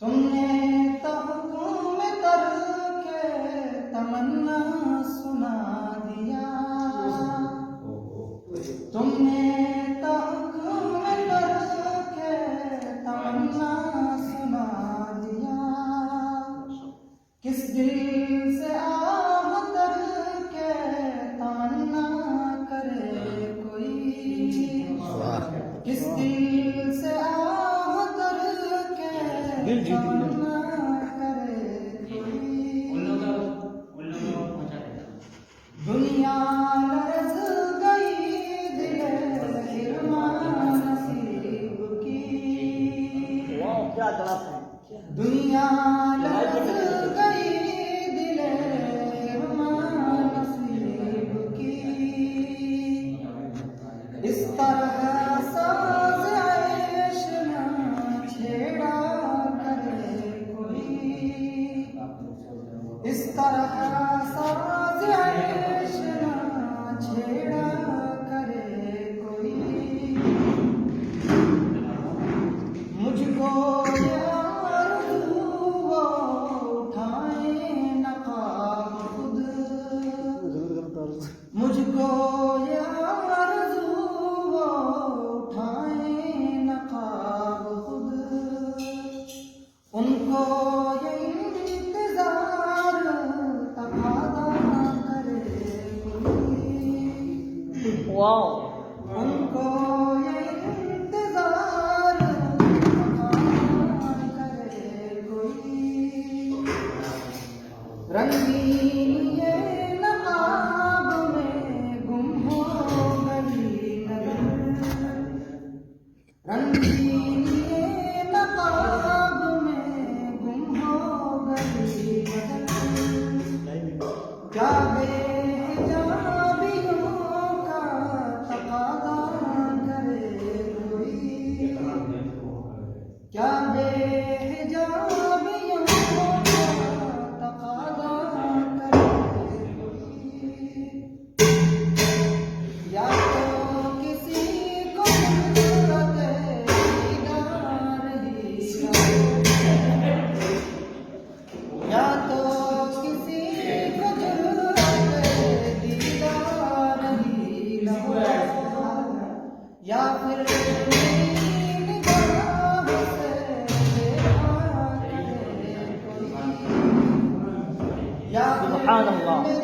तुमने तहकुम करके तमन्ना सुना दिया, तुमने तहकुम करके तमन्ना सुना दिया। किस दिल से आह करके तमन्ना करे कोई, किस दिल से आह करके तमन्ना करे कोई। दुनिया लरज़ गई दिले हिरमान नसीब की, दुनिया लरज़ गई दिले हिरमान नसीब की। इस तरह साज़ ऐश ना छेड़ा करे कोई, इस तरह साज़ ऐश ना छेड़ा करे कोई। मुझको आरज़ू वो उठाए न ख्वाब खुद, मुझको आरज़ू वो उठाए न ख्वाब खुद। उनको ये इंतज़ार तकाज़ा करे कोई, उनको ये इंतज़ार तकाज़ा करे कोई। रंगीन ये नकाब में गुम हो गई नज़र, रंगीन ये नकाब में गुम हो गई नज़र। क्या बेहिजाबियों का तकाज़ा करे कोई, क्या बेहिजाबियों का तकाज़ा करे कोई। या तो किसी को ज़रूरत दीदार ही है, या तो किसी को ज़रूरत दीदार ही है, या फिर निगाह से देखा करे कोई, या फिर